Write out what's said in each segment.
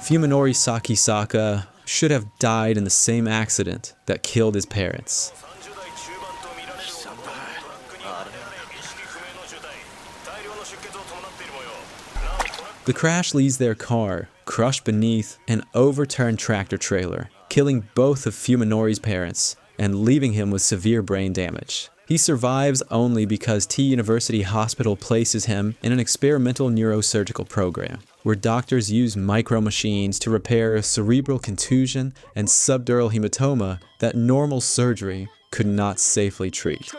Fuminori Sakisaka should have died in the same accident that killed his parents. The crash leaves their car crushed beneath an overturned tractor trailer, killing both of Fuminori's parents and leaving him with severe brain damage. He survives only because T University Hospital places him in an experimental neurosurgical program, where doctors use micro-machines to repair cerebral contusion and subdural hematoma that normal surgery could not safely treat.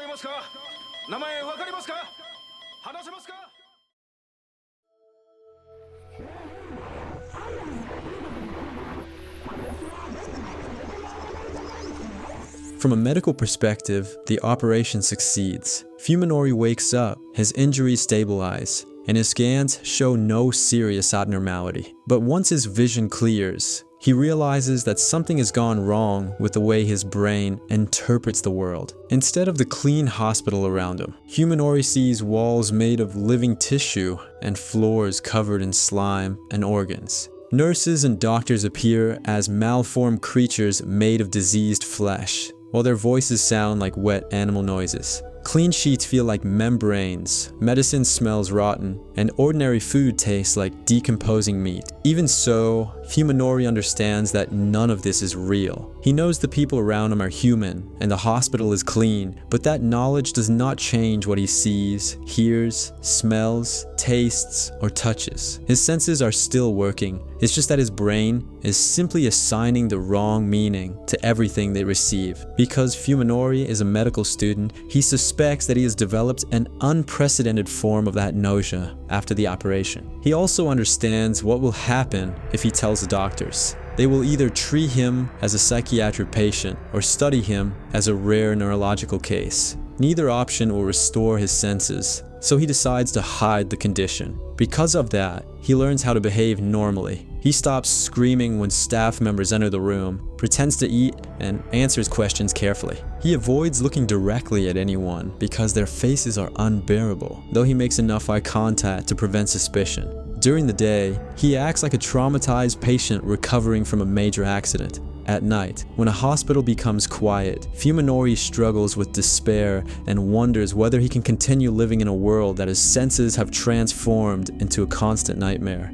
From a medical perspective, the operation succeeds. Fuminori wakes up, his injuries stabilize, and his scans show no serious abnormality. But once his vision clears, he realizes that something has gone wrong with the way his brain interprets the world. Instead of the clean hospital around him, Fuminori sees walls made of living tissue and floors covered in slime and organs. Nurses and doctors appear as malformed creatures made of diseased flesh, while their voices sound like wet animal noises. Clean sheets feel like membranes, medicine smells rotten, and ordinary food tastes like decomposing meat. Even so, Fuminori understands that none of this is real. He knows the people around him are human, and the hospital is clean, but that knowledge does not change what he sees, hears, smells, tastes, or touches. His senses are still working. It's just that his brain is simply assigning the wrong meaning to everything they receive. Because Fuminori is a medical student, he suspects that he has developed an unprecedented form of that nausea after the operation. He also understands what will happen if he tells the doctors. They will either treat him as a psychiatric patient or study him as a rare neurological case. Neither option will restore his senses, so he decides to hide the condition. Because of that, he learns how to behave normally. He stops screaming when staff members enter the room, pretends to eat, and answers questions carefully. He avoids looking directly at anyone because their faces are unbearable, though he makes enough eye contact to prevent suspicion. During the day, he acts like a traumatized patient recovering from a major accident. At night, when a hospital becomes quiet, Fuminori struggles with despair and wonders whether he can continue living in a world that his senses have transformed into a constant nightmare.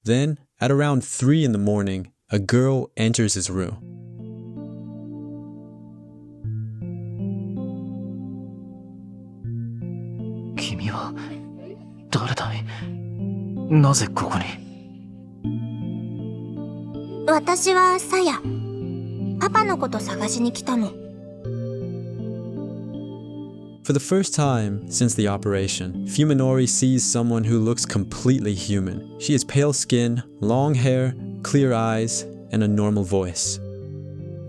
Then, at around 3 in the morning, a girl enters his room. 君は誰だい？なぜここに？私はサヤ。パパのこと探しに来たの。For the first time since the operation, Fuminori sees someone who looks completely human. She has pale skin, long hair, clear eyes, and a normal voice.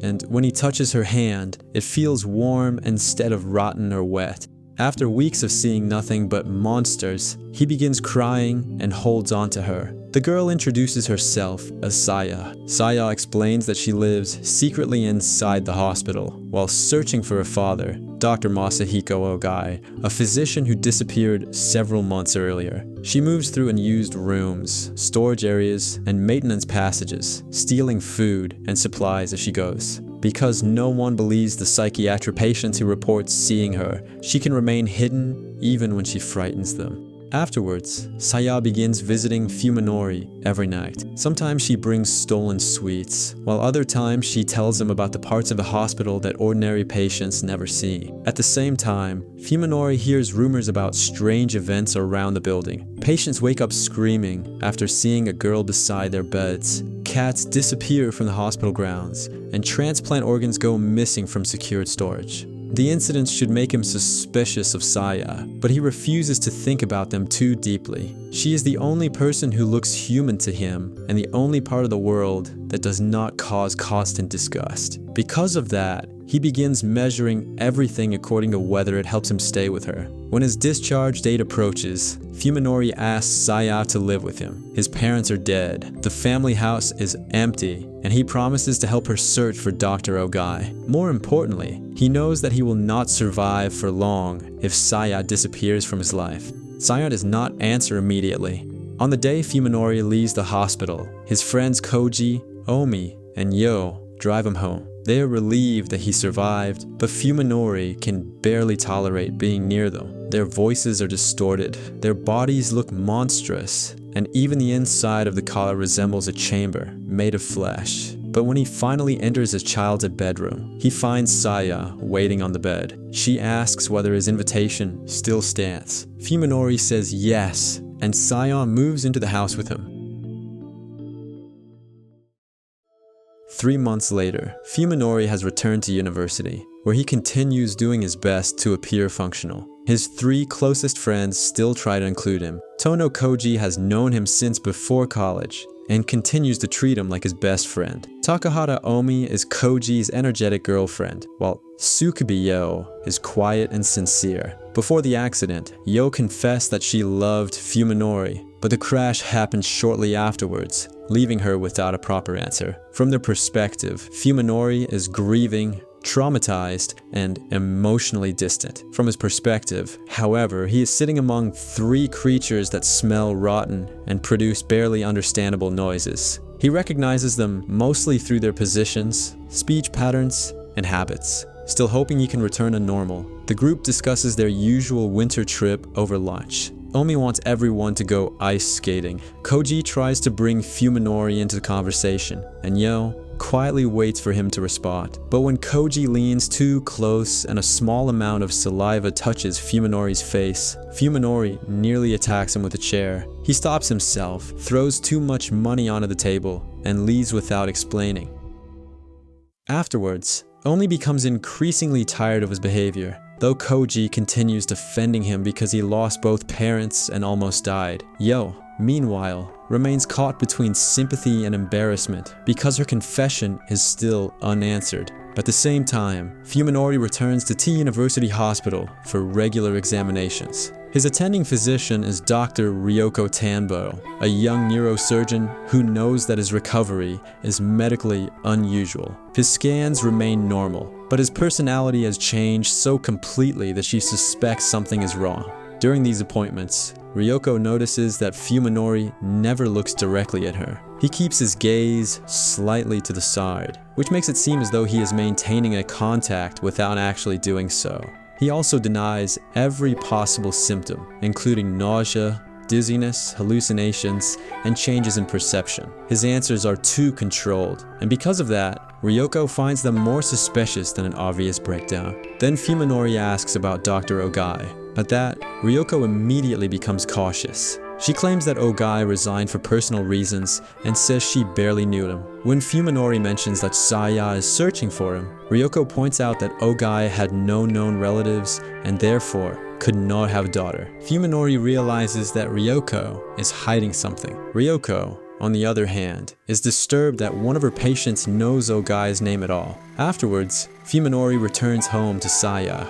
And when he touches her hand, it feels warm instead of rotten or wet. After weeks of seeing nothing but monsters, he begins crying and holds on to her. The girl introduces herself as Saya. Saya explains that she lives secretly inside the hospital while searching for her father, Dr. Masahiko Ogai, a physician who disappeared several months earlier. She moves through unused rooms, storage areas, and maintenance passages, stealing food and supplies as she goes. Because no one believes the psychiatric patients who report seeing her, she can remain hidden even when she frightens them. Afterwards, Saya begins visiting Fuminori every night. Sometimes she brings stolen sweets, while other times she tells him about the parts of the hospital that ordinary patients never see. At the same time, Fuminori hears rumors about strange events around the building. Patients wake up screaming after seeing a girl beside their beds. Cats disappear from the hospital grounds, and transplant organs go missing from secured storage. The incidents should make him suspicious of Saya, but he refuses to think about them too deeply. She is the only person who looks human to him, and the only part of the world that does not cause constant disgust. Because of that, he begins measuring everything according to whether it helps him stay with her. When his discharge date approaches, Fuminori asks Saya to live with him. His parents are dead, the family house is empty, and he promises to help her search for Dr. Ogai. More importantly, he knows that he will not survive for long if Saya disappears from his life. Saya does not answer immediately. On the day Fuminori leaves the hospital, his friends Koji, Omi, and Yo drive him home. They are relieved that he survived, but Fuminori can barely tolerate being near them. Their voices are distorted, their bodies look monstrous, and even the inside of the car resembles a chamber made of flesh. But when he finally enters his child's bedroom, he finds Saya waiting on the bed. She asks whether his invitation still stands. Fuminori says yes, and Saya moves into the house with him. 3 months later, Fuminori has returned to university, where he continues doing his best to appear functional. His 3 closest friends still try to include him. Tono Koji has known him since before college and continues to treat him like his best friend. Takahata Omi is Koji's energetic girlfriend, while Tsukubi Yo is quiet and sincere. Before the accident, Yo confessed that she loved Fuminori, but the crash happened shortly afterwards, leaving her without a proper answer. From their perspective, Fuminori is grieving, traumatized, and emotionally distant. From his perspective, however, he is sitting among 3 creatures that smell rotten and produce barely understandable noises. He recognizes them mostly through their positions, speech patterns, and habits. Still hoping he can return to normal, the group discusses their usual winter trip over lunch. Omi wants everyone to go ice skating. Koji tries to bring Fuminori into the conversation, and Yo quietly waits for him to respond. But when Koji leans too close and a small amount of saliva touches Fuminori's face, Fuminori nearly attacks him with a chair. He stops himself, throws too much money onto the table, and leaves without explaining. Afterwards, Omi becomes increasingly tired of his behavior, though Koji continues defending him because he lost both parents and almost died. Yo, meanwhile, remains caught between sympathy and embarrassment because her confession is still unanswered. At the same time, Fuminori returns to T University Hospital for regular examinations. His attending physician is Dr. Ryoko Tanbo, a young neurosurgeon who knows that his recovery is medically unusual. His scans remain normal, but his personality has changed so completely that she suspects something is wrong. During these appointments, Ryoko notices that Fuminori never looks directly at her. He keeps his gaze slightly to the side, which makes it seem as though he is maintaining a contact without actually doing so. He also denies every possible symptom, including nausea, dizziness, hallucinations, and changes in perception. His answers are too controlled, and because of that, Ryoko finds them more suspicious than an obvious breakdown. Then Fuminori asks about Dr. Ogai. At that, Ryoko immediately becomes cautious. She claims that Ogai resigned for personal reasons and says she barely knew him. When Fuminori mentions that Saya is searching for him, Ryoko points out that Ogai had no known relatives and therefore could not have a daughter. Fuminori realizes that Ryoko is hiding something. Ryoko, on the other hand, is disturbed that one of her patients knows Ogai's name at all. Afterwards, Fuminori returns home to Saya.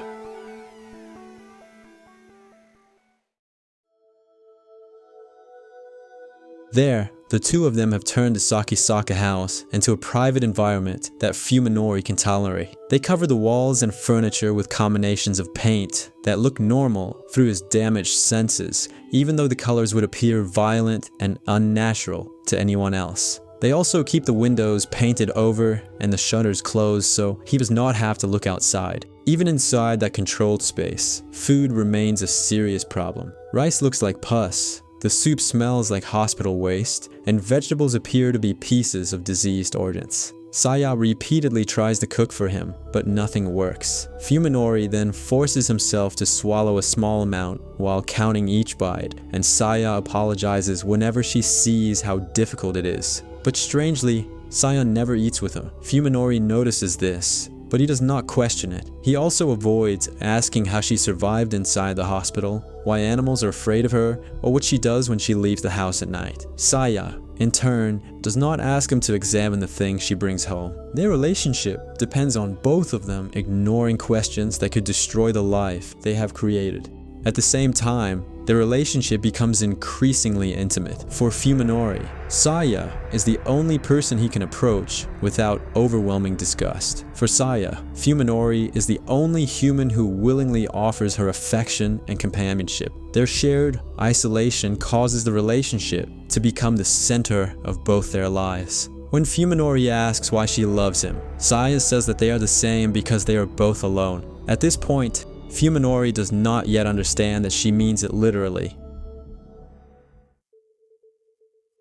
There, the two of them have turned the Sakisaka house into a private environment that Fuminori can tolerate. They cover the walls and furniture with combinations of paint that look normal through his damaged senses, even though the colors would appear violent and unnatural to anyone else. They also keep the windows painted over and the shutters closed so he does not have to look outside. Even inside that controlled space, food remains a serious problem. Rice looks like pus. The soup smells like hospital waste, and vegetables appear to be pieces of diseased organs. Saya repeatedly tries to cook for him, but nothing works. Fuminori then forces himself to swallow a small amount while counting each bite, and Saya apologizes whenever she sees how difficult it is. But strangely, Saya never eats with him. Fuminori notices this, but he does not question it. He also avoids asking how she survived inside the hospital, why animals are afraid of her, or what she does when she leaves the house at night. Saya, in turn, does not ask him to examine the things she brings home. Their relationship depends on both of them ignoring questions that could destroy the life they have created. At the same time, their relationship becomes increasingly intimate. For Fuminori, Saya is the only person he can approach without overwhelming disgust. For Saya, Fuminori is the only human who willingly offers her affection and companionship. Their shared isolation causes the relationship to become the center of both their lives. When Fuminori asks why she loves him, Saya says that they are the same because they are both alone. At this point, Fuminori does not yet understand that she means it literally.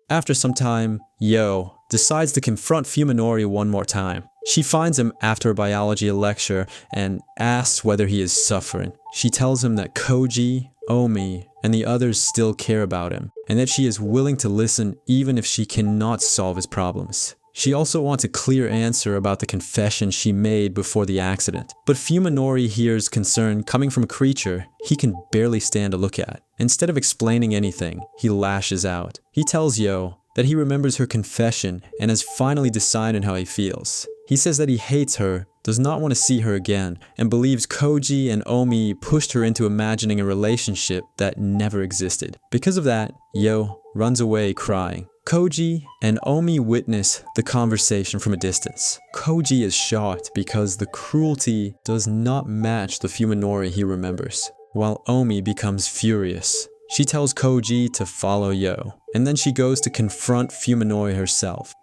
After some time, Yo decides to confront Fuminori one more time. She finds him after a biology lecture and asks whether he is suffering. She tells him that Koji, Omi, and the others still care about him, and that she is willing to listen even if she cannot solve his problems. She also wants a clear answer about the confession she made before the accident. But Fuminori hears concern coming from a creature he can barely stand to look at. Instead of explaining anything, he lashes out. He tells Yo that he remembers her confession and has finally decided how he feels. He says that he hates her, does not want to see her again, and believes Koji and Omi pushed her into imagining a relationship that never existed. Because of that, Yo runs away crying. Koji and Omi witness the conversation from a distance. Koji is shocked because the cruelty does not match the Fuminori he remembers, while Omi becomes furious. She tells Koji to follow Yo, and then she goes to confront Fuminori herself.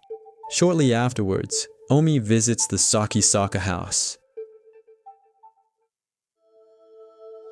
Shortly afterwards, Omi visits the Sakisaka house.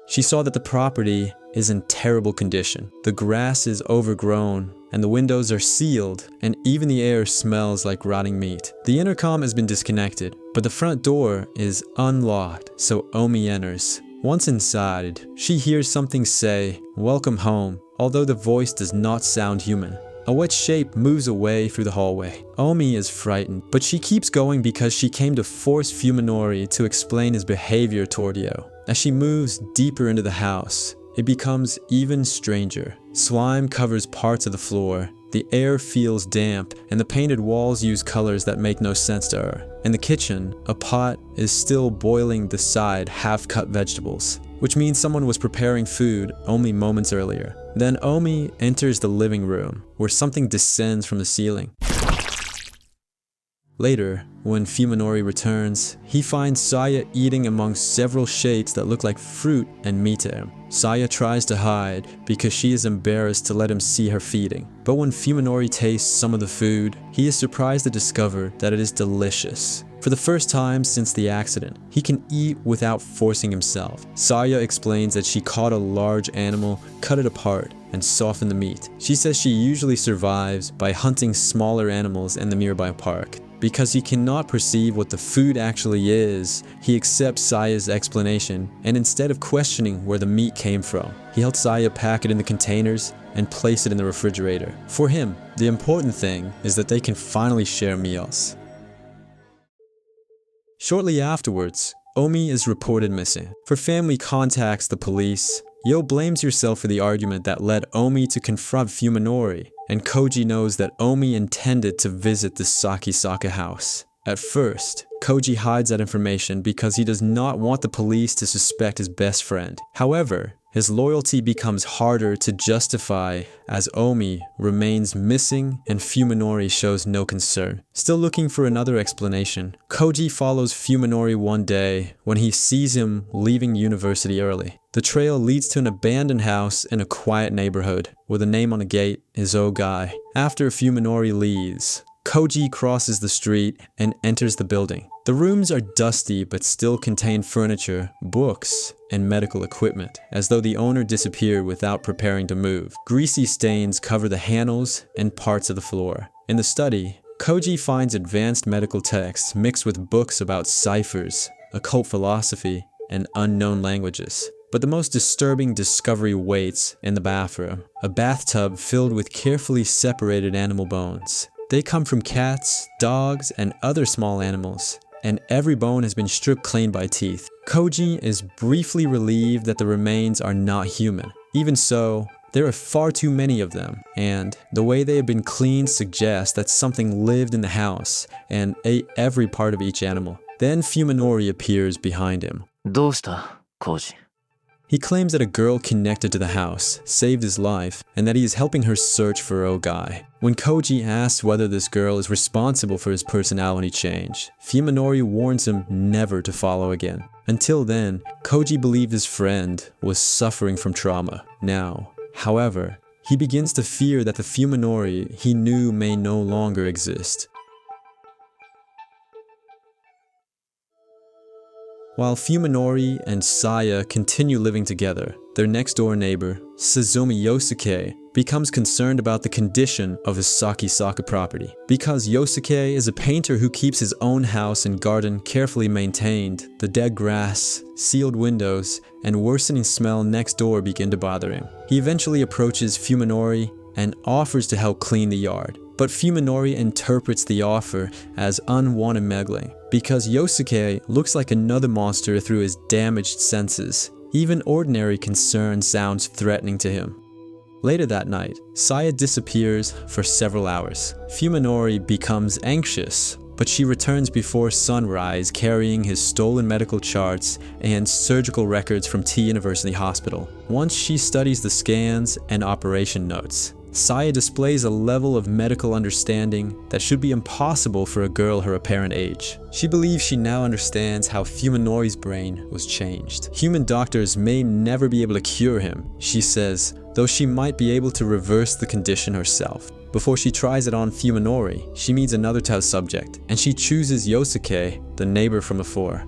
She saw that the property is in terrible condition. The grass is overgrown, and the windows are sealed, and even the air smells like rotting meat. The intercom has been disconnected, but the front door is unlocked, so Omi enters. Once inside, she hears something say, "Welcome home," although the voice does not sound human. A wet shape moves away through the hallway. Omi is frightened, but she keeps going because she came to force Fuminori to explain his behavior toward Yo. As she moves deeper into the house, it becomes even stranger. Slime covers parts of the floor, the air feels damp, and the painted walls use colors that make no sense to her. In the kitchen, a pot is still boiling the side half-cut vegetables, which means someone was preparing food only moments earlier. Then Omi enters the living room, where something descends from the ceiling. Later, when Fuminori returns, he finds Saya eating amongst several shades that look like fruit and meat to him. Saya tries to hide because she is embarrassed to let him see her feeding. But when Fuminori tastes some of the food, he is surprised to discover that it is delicious. For the first time since the accident, he can eat without forcing himself. Saya explains that she caught a large animal, cut it apart, and softened the meat. She says she usually survives by hunting smaller animals in the nearby park. Because he cannot perceive what the food actually is, he accepts Saya's explanation, and instead of questioning where the meat came from, he helps Saya pack it in the containers and place it in the refrigerator. For him, the important thing is that they can finally share meals. Shortly afterwards, Omi is reported missing. Her family contacts the police. Yo blames herself for the argument that led Omi to confront Fuminori, and Koji knows that Omi intended to visit the Sakisaka house. At first, Koji hides that information because he does not want the police to suspect his best friend. However, his loyalty becomes harder to justify as Omi remains missing and Fuminori shows no concern. Still looking for another explanation, Koji follows Fuminori one day when he sees him leaving university early. The trail leads to an abandoned house in a quiet neighborhood, where the name on the gate is Ogai. After Fuminori leaves, Koji crosses the street and enters the building. The rooms are dusty but still contain furniture, books, and medical equipment, as though the owner disappeared without preparing to move. Greasy stains cover the handles and parts of the floor. In the study, Koji finds advanced medical texts mixed with books about ciphers, occult philosophy, and unknown languages. But the most disturbing discovery waits in the bathroom, a bathtub filled with carefully separated animal bones. They come from cats, dogs, and other small animals, and every bone has been stripped clean by teeth. Koji is briefly relieved that the remains are not human. Even so, there are far too many of them, and the way they have been cleaned suggests that something lived in the house and ate every part of each animal. Then Fuminori appears behind him. どうした、コウジ。He claims that a girl connected to the house saved his life and that he is helping her search for Ogai. When Koji asks whether this girl is responsible for his personality change, Fuminori warns him never to follow again. Until then, Koji believed his friend was suffering from trauma. Now, however, he begins to fear that the Fuminori he knew may no longer exist. While Fuminori and Saya continue living together, their next-door neighbor, Suzomi Yosuke, becomes concerned about the condition of his Sakisaka property. Because Yosuke is a painter who keeps his own house and garden carefully maintained, the dead grass, sealed windows, and worsening smell next door begin to bother him. He eventually approaches Fuminori and offers to help clean the yard. But Fuminori interprets the offer as unwanted meddling, because Yosuke looks like another monster through his damaged senses. Even ordinary concern sounds threatening to him. Later that night, Saya disappears for several hours. Fuminori becomes anxious, but she returns before sunrise carrying his stolen medical charts and surgical records from T University Hospital. Once she studies the scans and operation notes, Saya displays a level of medical understanding that should be impossible for a girl her apparent age. She believes she now understands how Fuminori's brain was changed. Human doctors may never be able to cure him, she says, though she might be able to reverse the condition herself. Before she tries it on Fuminori, she meets another test subject, and she chooses Yosuke, the neighbor from before.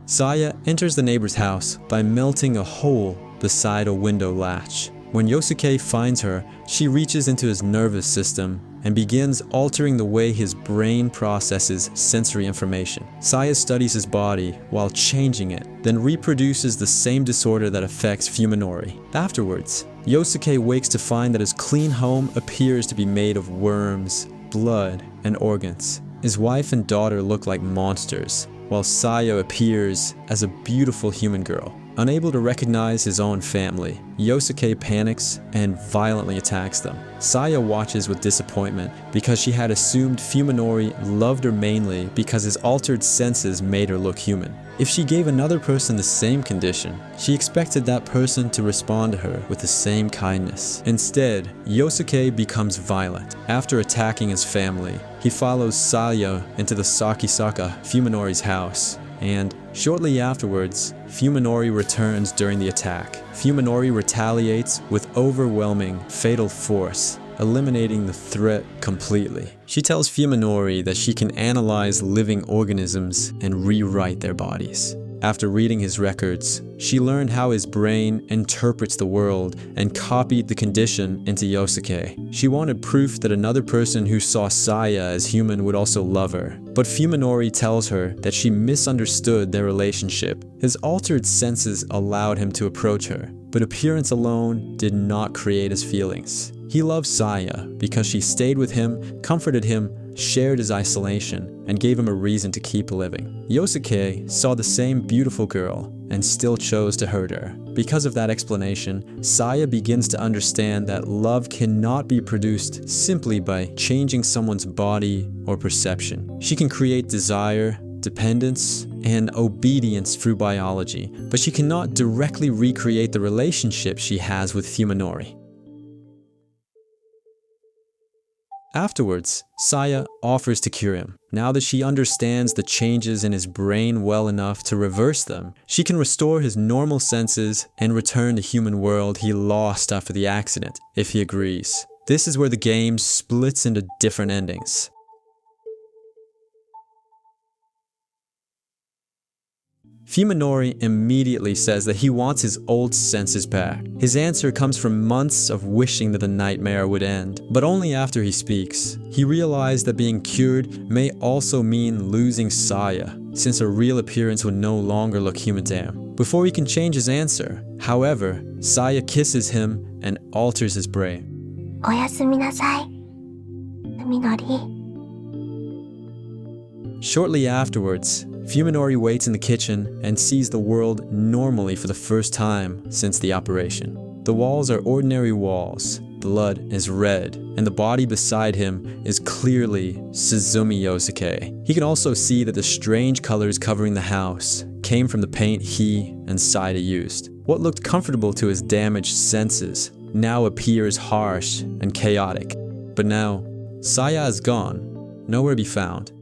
Saya enters the neighbor's house by melting a hole beside a window latch. When Yosuke finds her, she reaches into his nervous system and begins altering the way his brain processes sensory information. Saya studies his body while changing it, then reproduces the same disorder that affects Fuminori. Afterwards, Yosuke wakes to find that his clean home appears to be made of worms, blood, and organs. His wife and daughter look like monsters, while Saya appears as a beautiful human girl. Unable to recognize his own family, Yosuke panics and violently attacks them. Saya watches with disappointment because she had assumed Fuminori loved her mainly because his altered senses made her look human. If she gave another person the same condition, she expected that person to respond to her with the same kindness. Instead, Yosuke becomes violent. After attacking his family, he follows Saya into the Sakisaka, Fuminori's house, and shortly afterwards, Fuminori returns during the attack. Fuminori retaliates with overwhelming, fatal force, eliminating the threat completely. She tells Fuminori that she can analyze living organisms and rewrite their bodies. After reading his records, she learned how his brain interprets the world and copied the condition into Yosuke. She wanted proof that another person who saw Saya as human would also love her, but Fuminori tells her that she misunderstood their relationship. His altered senses allowed him to approach her, but appearance alone did not create his feelings. He loved Saya because she stayed with him, comforted him, shared his isolation, and gave him a reason to keep living. Yosuke saw the same beautiful girl and still chose to hurt her. Because of that explanation, Saya begins to understand that love cannot be produced simply by changing someone's body or perception. She can create desire, dependence, and obedience through biology, but she cannot directly recreate the relationship she has with Fuminori. Afterwards, Saya offers to cure him. Now that she understands the changes in his brain well enough to reverse them, she can restore his normal senses and return to human world he lost after the accident, if he agrees. This is where the game splits into different endings. Fuminori immediately says that he wants his old senses back. His answer comes from months of wishing that the nightmare would end, but only after he speaks. He realized that being cured may also mean losing Saya, since her real appearance would no longer look human to him. Before he can change his answer, however, Saya kisses him and alters his brain. おやすみなさい、Fuminori. Shortly afterwards, Fuminori waits in the kitchen and sees the world normally for the first time since the operation. The walls are ordinary walls, blood is red, and the body beside him is clearly Suzomi Yosuke. He can also see that the strange colors covering the house came from the paint he and Saya used. What looked comfortable to his damaged senses now appears harsh and chaotic. But now, Saya is gone, nowhere to be found.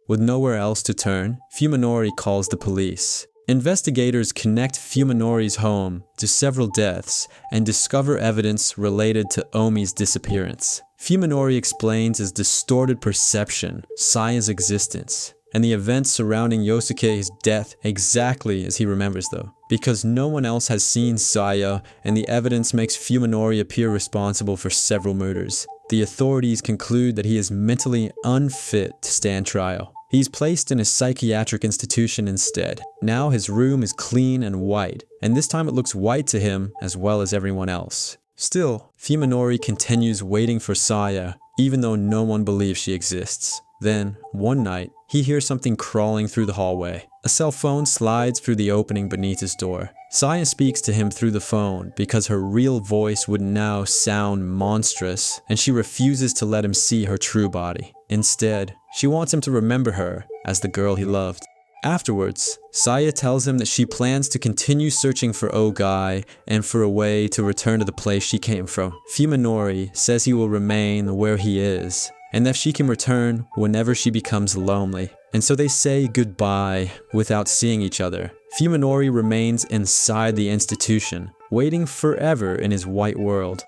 With nowhere else to turn, Fuminori calls the police. Investigators connect Fuminori's home to several deaths and discover evidence related to Omi's disappearance. Fuminori explains his distorted perception, Saya's existence, and the events surrounding Yosuke's death exactly as he remembers though. Because no one else has seen Saya and the evidence makes Fuminori appear responsible for several murders. The authorities conclude that he is mentally unfit to stand trial. He's placed in a psychiatric institution instead. Now his room is clean and white, and this time it looks white to him as well as everyone else. Still, Fuminori continues waiting for Saya, even though no one believes she exists. Then, one night, he hears something crawling through the hallway. A cell phone slides through the opening beneath his door. Saya speaks to him through the phone because her real voice would now sound monstrous, and she refuses to let him see her true body. Instead, she wants him to remember her as the girl he loved. Afterwards, Saya tells him that she plans to continue searching for Ogai and for a way to return to the place she came from. Fuminori says he will remain where he is, and that she can return whenever she becomes lonely. And so they say goodbye without seeing each other. Fuminori remains inside the institution, waiting forever in his white world.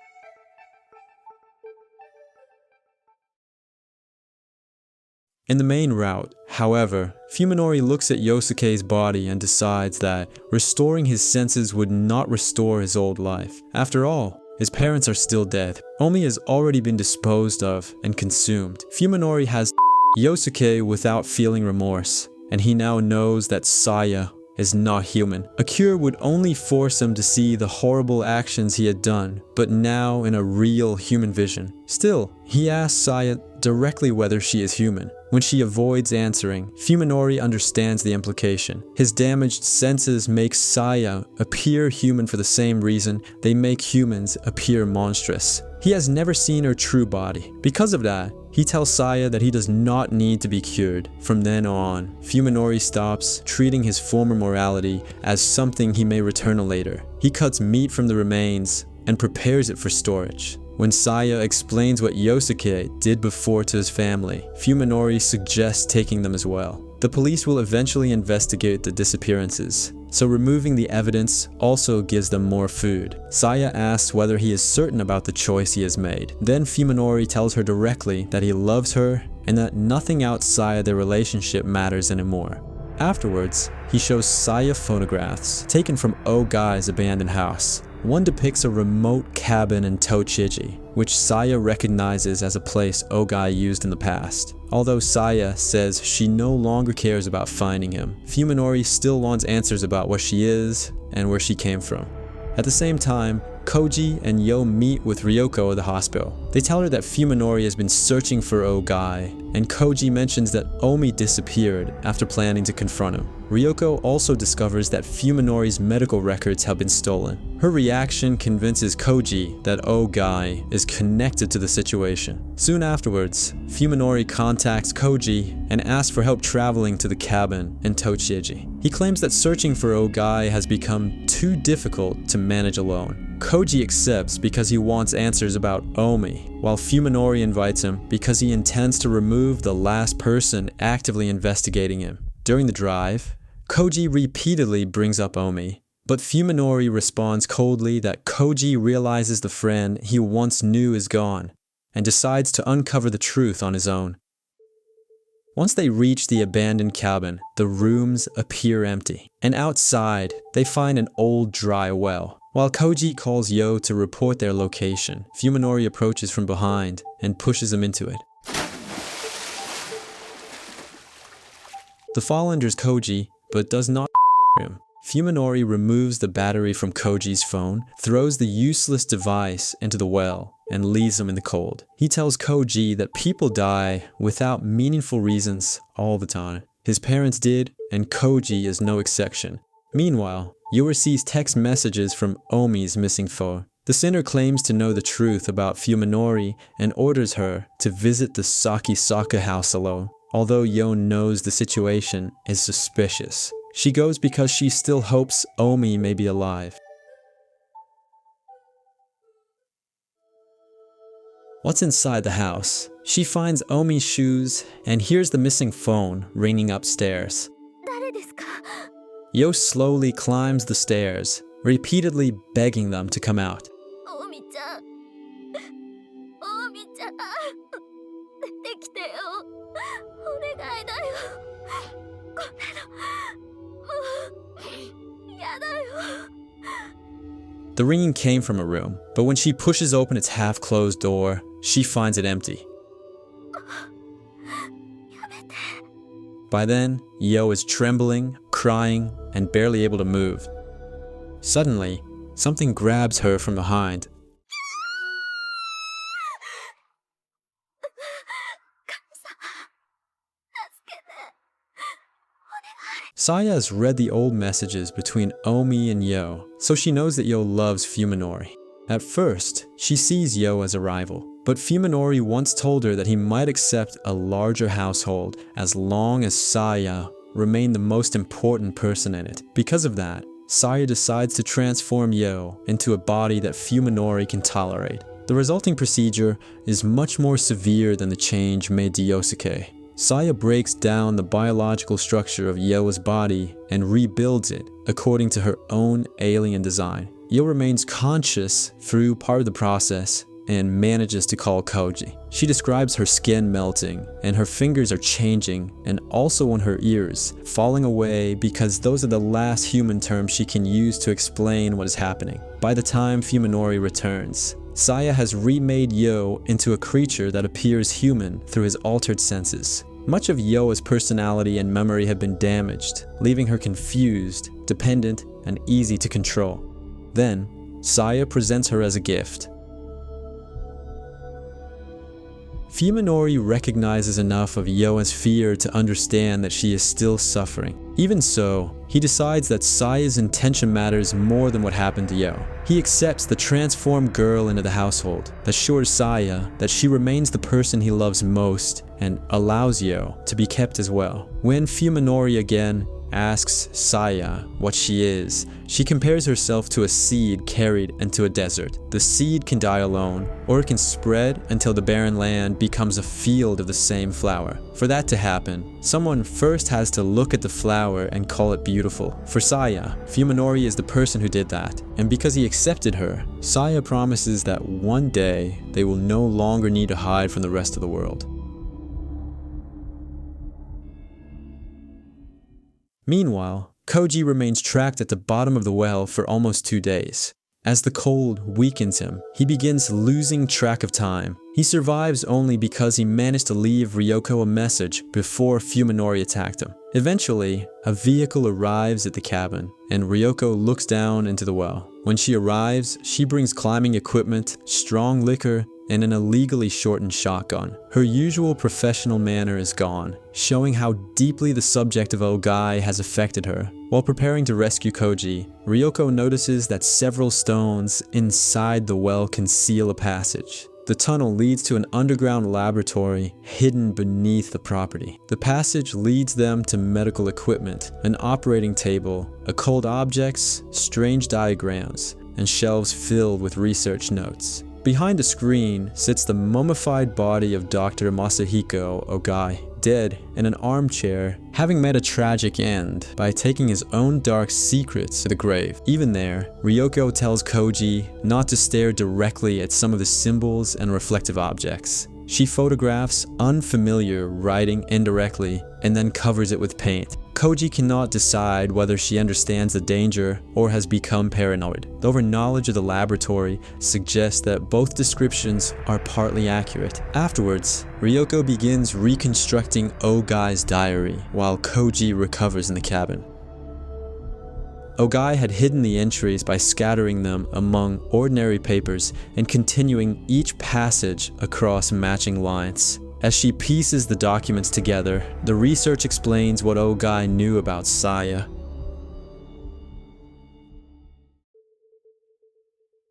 In the main route, however, Fuminori looks at Yosuke's body and decides that restoring his senses would not restore his old life. After all, his parents are still dead. Omi has already been disposed of and consumed. Fuminori has Yosuke without feeling remorse, and he now knows that Saya is not human. A cure would only force him to see the horrible actions he had done, but now in a real human vision. Still, he asks Saya directly whether she is human. When she avoids answering, Fuminori understands the implication. His damaged senses make Saya appear human for the same reason they make humans appear monstrous. He has never seen her true body. Because of that, he tells Saya that he does not need to be cured. From then on, Fuminori stops treating his former morality as something he may return to later. He cuts meat from the remains and prepares it for storage. When Saya explains what Yosuke did before to his family, Fuminori suggests taking them as well. The police will eventually investigate the disappearances, so removing the evidence also gives them more food. Saya asks whether he is certain about the choice he has made. Then Fuminori tells her directly that he loves her and that nothing outside their relationship matters anymore. Afterwards, he shows Saya photographs taken from Ogai's abandoned house. One depicts a remote cabin in Tochigi, which Saya recognizes as a place Ogai used in the past. Although Saya says she no longer cares about finding him, Fuminori still wants answers about what she is and where she came from. At the same time, Koji and Yo meet with Ryoko at the hospital. They tell her that Fuminori has been searching for Ogai, and Koji mentions that Omi disappeared after planning to confront him. Ryoko also discovers that Fuminori's medical records have been stolen. Her reaction convinces Koji that Ogai is connected to the situation. Soon afterwards, Fuminori contacts Koji and asks for help traveling to the cabin in Tochigi. He claims that searching for Ogai has become too difficult to manage alone. Koji accepts because he wants answers about Omi, while Fuminori invites him because he intends to remove the last person actively investigating him. During the drive, Koji repeatedly brings up Omi, but Fuminori responds coldly that Koji realizes the friend he once knew is gone, and decides to uncover the truth on his own. Once they reach the abandoned cabin, the rooms appear empty, and outside, they find an old dry well. While Koji calls Yo to report their location, Fuminori approaches from behind and pushes him into it. The fall enters Koji, but does not him. Fuminori removes the battery from Koji's phone, throws the useless device into the well, and leaves him in the cold. He tells Koji that people die without meaningful reasons all the time. His parents did, and Koji is no exception. Meanwhile, Yo receives text messages from Omi's missing foe. The sinner claims to know the truth about Fuminori and orders her to visit the Sakisaka house alone. although Yo knows the situation is suspicious. She goes because she still hopes Omi may be alive. What's inside the house? She finds Omi's shoes and hears the missing phone ringing upstairs. 誰ですか? Yo slowly climbs the stairs, repeatedly begging them to come out. おみちゃん。おみちゃん。出てきてよ。お願いだよ。こんなの。やだよ。 The ringing came from a room, but when she pushes open its half-closed door, she finds it empty. By then, Yo is trembling, crying, and barely able to move. Suddenly, something grabs her from behind. Saya has read the old messages between Omi and Yo, so she knows that Yo loves Fuminori. At first, she sees Yo as a rival, but Fuminori once told her that he might accept a larger household as long as Saya remained the most important person in it. Because of that, Saya decides to transform Yo into a body that Fuminori can tolerate. The resulting procedure is much more severe than the change made to Yosuke. Saya breaks down the biological structure of Yo's body and rebuilds it according to her own alien design. Yo remains conscious through part of the process and manages to call Koji. She describes her skin melting and her fingers are changing, and also on her ears, falling away because those are the last human terms she can use to explain what is happening. By the time Fuminori returns, Saya has remade Yo into a creature that appears human through his altered senses. Much of Yo's personality and memory have been damaged, leaving her confused, dependent, and easy to control. Then, Saya presents her as a gift. Fuminori recognizes enough of Yo's fear to understand that she is still suffering. Even so, he decides that Saya's intention matters more than what happened to Yo. He accepts the transformed girl into the household, assures Saya that she remains the person he loves most, and allows Yo to be kept as well. When Fuminori again asks Saya what she is, she compares herself to a seed carried into a desert. The seed can die alone, or it can spread until the barren land becomes a field of the same flower. For that to happen, someone first has to look at the flower and call it beautiful. For Saya, Fuminori is the person who did that, and because he accepted her, Saya promises that one day they will no longer need to hide from the rest of the world. Meanwhile, Koji remains trapped at the bottom of the well for almost 2 days. As the cold weakens him, he begins losing track of time. He survives only because he managed to leave Ryoko a message before Fuminori attacked him. Eventually, a vehicle arrives at the cabin, and Ryoko looks down into the well. When she arrives, she brings climbing equipment, strong liquor, and an illegally shortened shotgun. Her usual professional manner is gone, showing how deeply the subject of Ogai has affected her. While preparing to rescue Koji, Ryoko notices that several stones inside the well conceal a passage. The tunnel leads to an underground laboratory hidden beneath the property. The passage leads them to medical equipment, an operating table, occult objects, strange diagrams, and shelves filled with research notes. Behind a screen sits the mummified body of Dr. Masahiko Ogai, dead in an armchair, having met a tragic end by taking his own dark secrets to the grave. Even there, Ryoko tells Koji not to stare directly at some of the symbols and reflective objects. She photographs unfamiliar writing indirectly and then covers it with paint. Koji cannot decide whether she understands the danger or has become paranoid, though her knowledge of the laboratory suggests that both descriptions are partly accurate. Afterwards, Ryoko begins reconstructing Ogai's diary while Koji recovers in the cabin. Ogai had hidden the entries by scattering them among ordinary papers and continuing each passage across matching lines. As she pieces the documents together, the research explains what Ogai knew about Saya.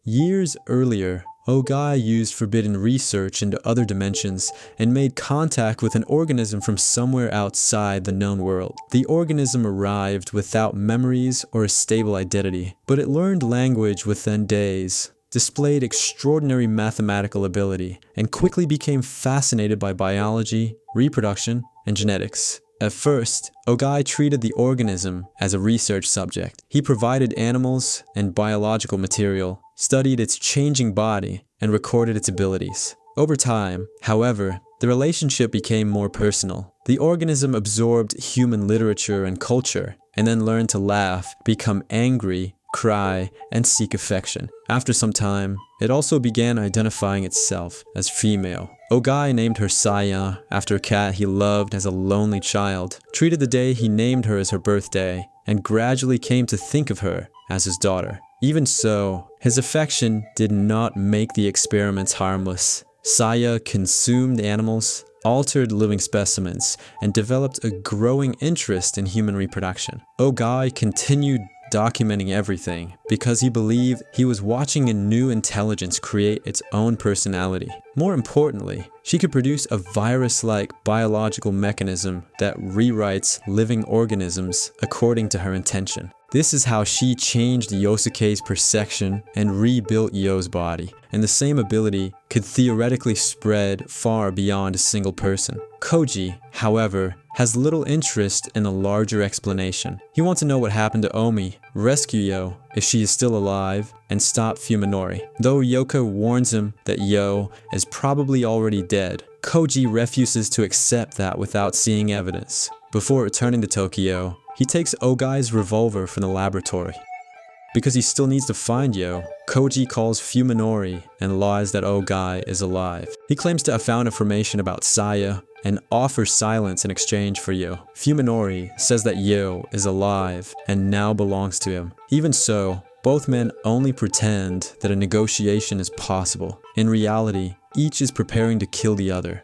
Years earlier, Ogai used forbidden research into other dimensions and made contact with an organism from somewhere outside the known world. The organism arrived without memories or a stable identity, but it learned language within days, displayed extraordinary mathematical ability, and quickly became fascinated by biology, reproduction, and genetics. At first, Ogai treated the organism as a research subject. He provided animals and biological material, studied its changing body, and recorded its abilities. Over time, however, the relationship became more personal. The organism absorbed human literature and culture, and then learned to laugh, become angry, cry, and seek affection. After some time, it also began identifying itself as female. Ogai named her Saya after a cat he loved as a lonely child, treated the day he named her as her birthday, and gradually came to think of her as his daughter. Even so, his affection did not make the experiments harmless. Saya consumed animals, altered living specimens, and developed a growing interest in human reproduction. Ogai continued documenting everything because he believed he was watching a new intelligence create its own personality. More importantly, she could produce a virus-like biological mechanism that rewrites living organisms according to her intention. This is how she changed Yosuke's perception and rebuilt Yo's body, and the same ability could theoretically spread far beyond a single person. Koji, however, has little interest in a larger explanation. He wants to know what happened to Omi, rescue Yo if she is still alive, and stop Fuminori. Though Yoko warns him that Yo is probably already dead, Koji refuses to accept that without seeing evidence. Before returning to Tokyo, he takes Ogai's revolver from the laboratory. Because he still needs to find Yo, Koji calls Fuminori and lies that Ogai is alive. He claims to have found information about Saya and offers silence in exchange for Yo. Fuminori says that Yo is alive and now belongs to him. Even so, both men only pretend that a negotiation is possible. In reality, each is preparing to kill the other.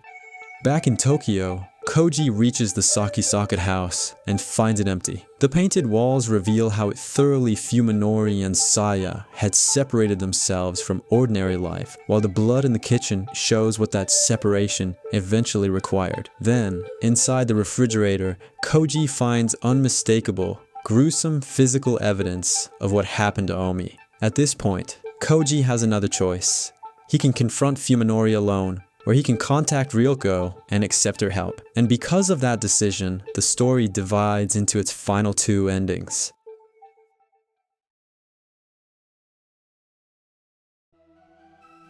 Back in Tokyo, Koji reaches the Sakisaka house and finds it empty. The painted walls reveal how thoroughly Fuminori and Saya had separated themselves from ordinary life, while the blood in the kitchen shows what that separation eventually required. Then, inside the refrigerator, Koji finds unmistakable, gruesome physical evidence of what happened to Omi. At this point, Koji has another choice. He can confront Fuminori alone, where he can contact Ryoko and accept her help. And because of that decision, the story divides into its final two endings.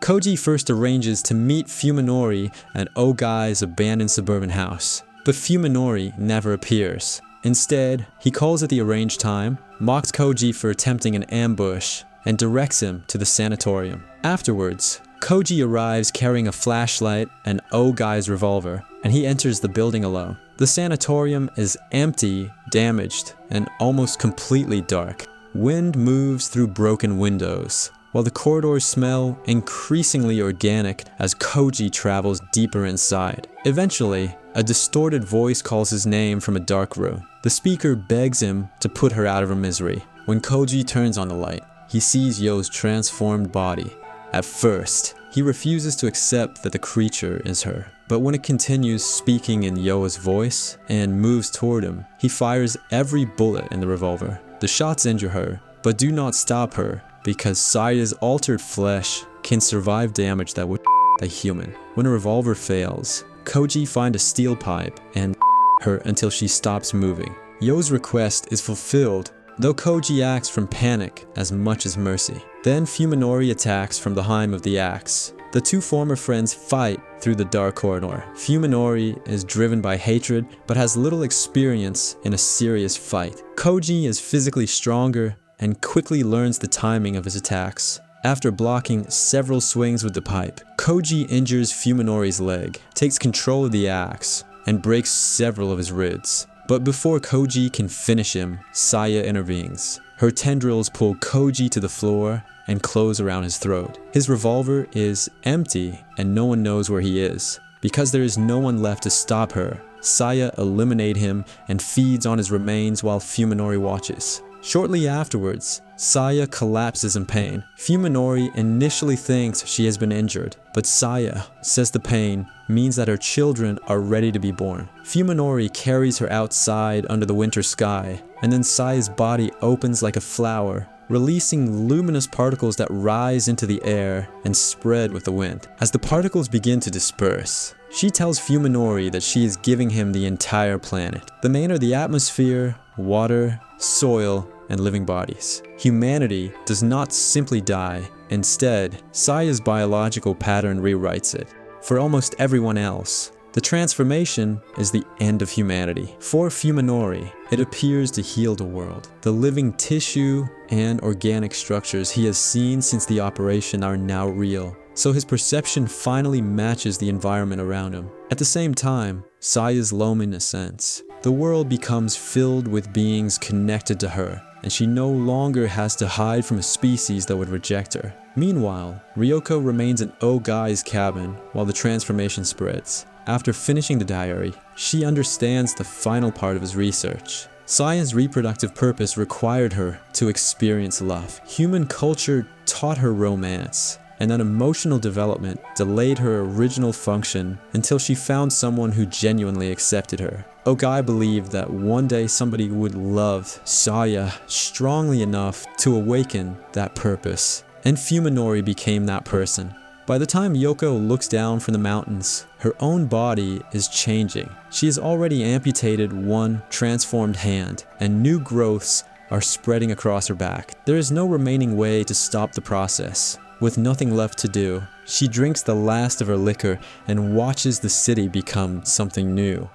Koji first arranges to meet Fuminori at Ogai's abandoned suburban house, but Fuminori never appears. Instead, he calls at the arranged time, mocks Koji for attempting an ambush, and directs him to the sanatorium. Afterwards, Koji arrives carrying a flashlight and Ogai's revolver, and he enters the building alone. The sanatorium is empty, damaged, and almost completely dark. Wind moves through broken windows, while the corridors smell increasingly organic as Koji travels deeper inside. Eventually, a distorted voice calls his name from a dark room. The speaker begs him to put her out of her misery. When Koji turns on the light, he sees Yo's transformed body. At first, he refuses to accept that the creature is her, but when it continues speaking in Yo's voice and moves toward him, he fires every bullet in the revolver. The shots injure her, but do not stop her because Saya's altered flesh can survive damage that would a human. When a revolver fails, Koji finds a steel pipe and her until she stops moving. Yo's request is fulfilled, though Koji acts from panic as much as mercy. Then Fuminori attacks from the behind of the axe. The two former friends fight through the dark corridor. Fuminori is driven by hatred but has little experience in a serious fight. Koji is physically stronger and quickly learns the timing of his attacks. After blocking several swings with the pipe, Koji injures Fuminori's leg, takes control of the axe, and breaks several of his ribs. But before Koji can finish him, Saya intervenes. Her tendrils pull Koji to the floor and close around his throat. His revolver is empty and no one knows where he is. Because there is no one left to stop her, Saya eliminates him and feeds on his remains while Fuminori watches. Shortly afterwards, Saya collapses in pain. Fuminori initially thinks she has been injured, but Saya says the pain means that her children are ready to be born. Fuminori carries her outside under the winter sky, and then Saya's body opens like a flower, releasing luminous particles that rise into the air and spread with the wind. As the particles begin to disperse, she tells Fuminori that she is giving him the entire planet. The main are the atmosphere, water, soil, and living bodies. Humanity does not simply die. Instead, Saya's biological pattern rewrites it. For almost everyone else, the transformation is the end of humanity. For Fuminori, it appears to heal the world. The living tissue and organic structures he has seen since the operation are now real, so his perception finally matches the environment around him. At the same time, Saya's loneliness ends. The world becomes filled with beings connected to her, and she no longer has to hide from a species that would reject her. Meanwhile, Ryoko remains in Ogai's cabin while the transformation spreads. After finishing the diary, she understands the final part of his research. Saya's reproductive purpose required her to experience love. Human culture taught her romance, and that emotional development delayed her original function until she found someone who genuinely accepted her. Ogai believed that one day somebody would love Saya strongly enough to awaken that purpose, and Fuminori became that person. By the time Yoko looks down from the mountains, her own body is changing. She has already amputated one transformed hand, and new growths are spreading across her back. There is no remaining way to stop the process. With nothing left to do, she drinks the last of her liquor and watches the city become something new.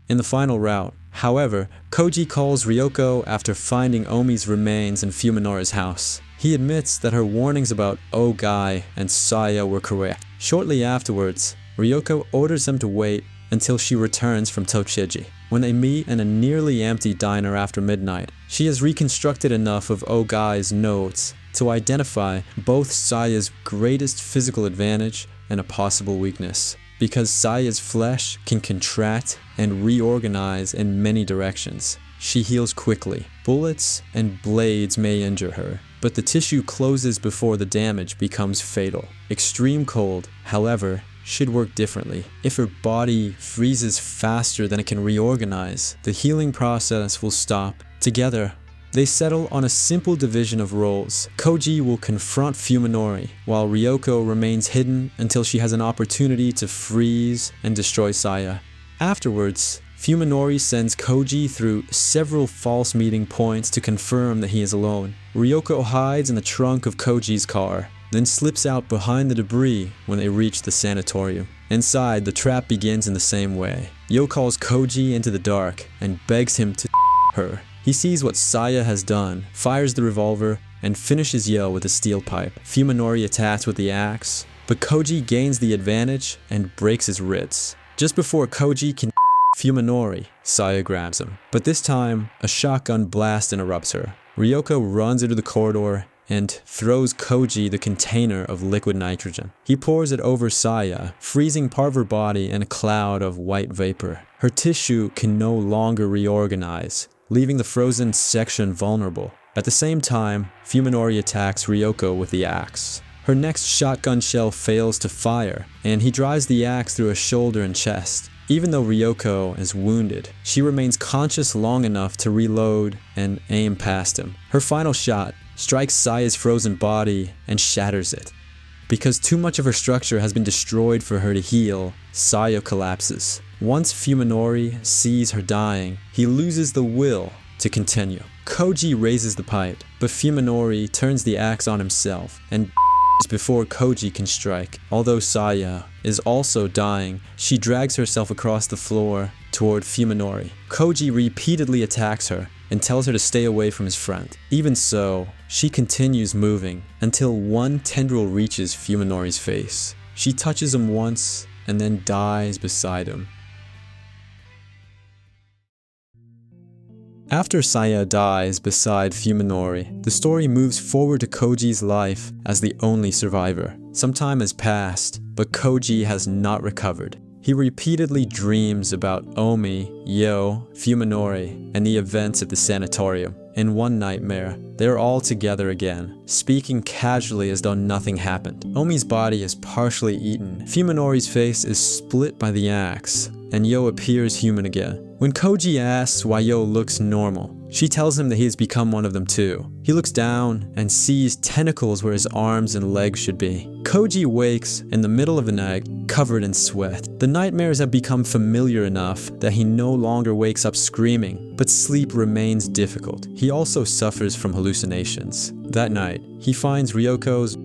In the final route, however, Koji calls Ryoko after finding Omi's remains in Fuminori's house. He admits that her warnings about Ogai and Saya were correct. Shortly afterwards, Ryoko orders them to wait until she returns from Tochigi. When they meet in a nearly empty diner after midnight, she has reconstructed enough of Ogai's notes to identify both Saya's greatest physical advantage and a possible weakness. Because Saya's flesh can contract and reorganize in many directions, she heals quickly. Bullets and blades may injure her, but the tissue closes before the damage becomes fatal. Extreme cold, however, should work differently. If her body freezes faster than it can reorganize, the healing process will stop. Together, they settle on a simple division of roles. Koji will confront Fuminori, while Ryoko remains hidden until she has an opportunity to freeze and destroy Saya. Afterwards, Fuminori sends Koji through several false meeting points to confirm that he is alone. Ryoko hides in the trunk of Koji's car, then slips out behind the debris when they reach the sanatorium. Inside, the trap begins in the same way. Yo calls Koji into the dark and begs him to her. He sees what Saya has done, fires the revolver, and finishes Yo with a steel pipe. Fuminori attacks with the axe, but Koji gains the advantage and breaks his ribs. Just before Koji can Fuminori, Saya grabs him. But this time, a shotgun blast interrupts her. Ryoko runs into the corridor and throws Koji the container of liquid nitrogen. He pours it over Saya, freezing part of her body in a cloud of white vapor. Her tissue can no longer reorganize, leaving the frozen section vulnerable. At the same time, Fuminori attacks Ryoko with the axe. Her next shotgun shell fails to fire, and he drives the axe through her shoulder and chest. Even though Ryoko is wounded, she remains conscious long enough to reload and aim past him. Her final shot strikes Saya's frozen body and shatters it. Because too much of her structure has been destroyed for her to heal, Saya collapses. Once Fuminori sees her dying, he loses the will to continue. Koji raises the pipe, but Fuminori turns the axe on himself and before Koji can strike. Although Saya is also dying, she drags herself across the floor toward Fuminori. Koji repeatedly attacks her and tells her to stay away from his friend. Even so, she continues moving until one tendril reaches Fuminori's face. She touches him once and then dies beside him. After Saya dies beside Fuminori, the story moves forward to Koji's life as the only survivor. Some time has passed, but Koji has not recovered. He repeatedly dreams about Omi, Yo, Fuminori, and the events at the sanatorium. In one nightmare, they're all together again, speaking casually as though nothing happened. Omi's body is partially eaten, Fuminori's face is split by the axe, and Yo appears human again. When Koji asks why Yo looks normal, she tells him that he has become one of them too. He looks down and sees tentacles where his arms and legs should be. Koji wakes in the middle of the night, covered in sweat. The nightmares have become familiar enough that he no longer wakes up screaming, but sleep remains difficult. He also suffers from hallucinations. That night, he finds Ryoko's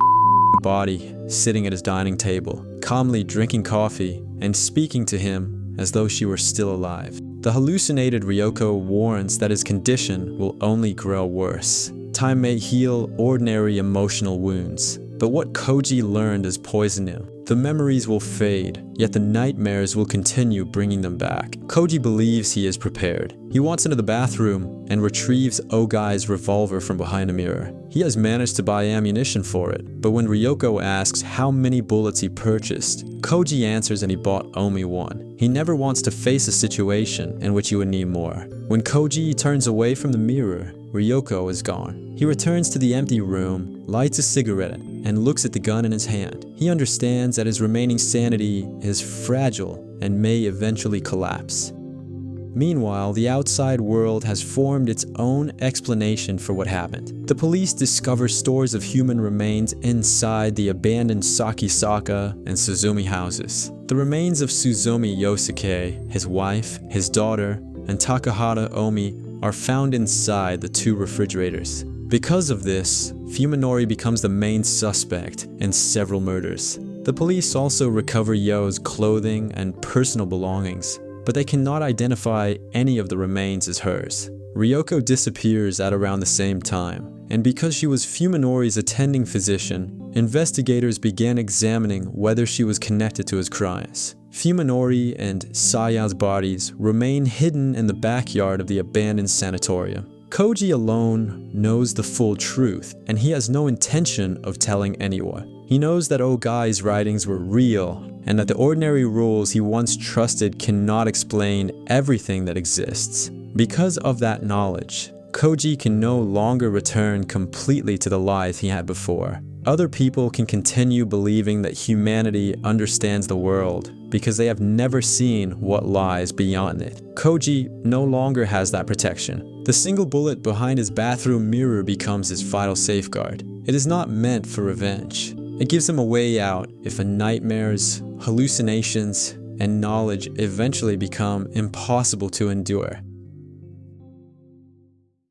body sitting at his dining table, calmly drinking coffee and speaking to him as though she were still alive. The hallucinated Ryoko warns that his condition will only grow worse. Time may heal ordinary emotional wounds, but what Koji learned is poison him. The memories will fade, yet the nightmares will continue bringing them back. Koji believes he is prepared. He walks into the bathroom and retrieves Ogai's revolver from behind a mirror. He has managed to buy ammunition for it, but when Ryoko asks how many bullets he purchased, Koji answers that he bought Omi one. He never wants to face a situation in which he would need more. When Koji turns away from the mirror, Ryoko is gone. He returns to the empty room, lights a cigarette, and looks at the gun in his hand. He understands that his remaining sanity is fragile and may eventually collapse. Meanwhile, the outside world has formed its own explanation for what happened. The police discover stores of human remains inside the abandoned Sakisaka and Suzumi houses. The remains of Suzume Yosuke, his wife, his daughter, and Takahata Omi are found inside the two refrigerators. Because of this, Fuminori becomes the main suspect in several murders. The police also recover Yo's clothing and personal belongings, but they cannot identify any of the remains as hers. Ryoko disappears at around the same time, and because she was Fuminori's attending physician, investigators began examining whether she was connected to his crimes. Fuminori and Saya's bodies remain hidden in the backyard of the abandoned sanatorium. Koji alone knows the full truth, and he has no intention of telling anyone. He knows that Ogai's writings were real, and that the ordinary rules he once trusted cannot explain everything that exists. Because of that knowledge, Koji can no longer return completely to the life he had before. Other people can continue believing that humanity understands the world because they have never seen what lies beyond it. Koji no longer has that protection. The single bullet behind his bathroom mirror becomes his final safeguard. It is not meant for revenge. It gives him a way out if nightmares, hallucinations, and knowledge eventually become impossible to endure.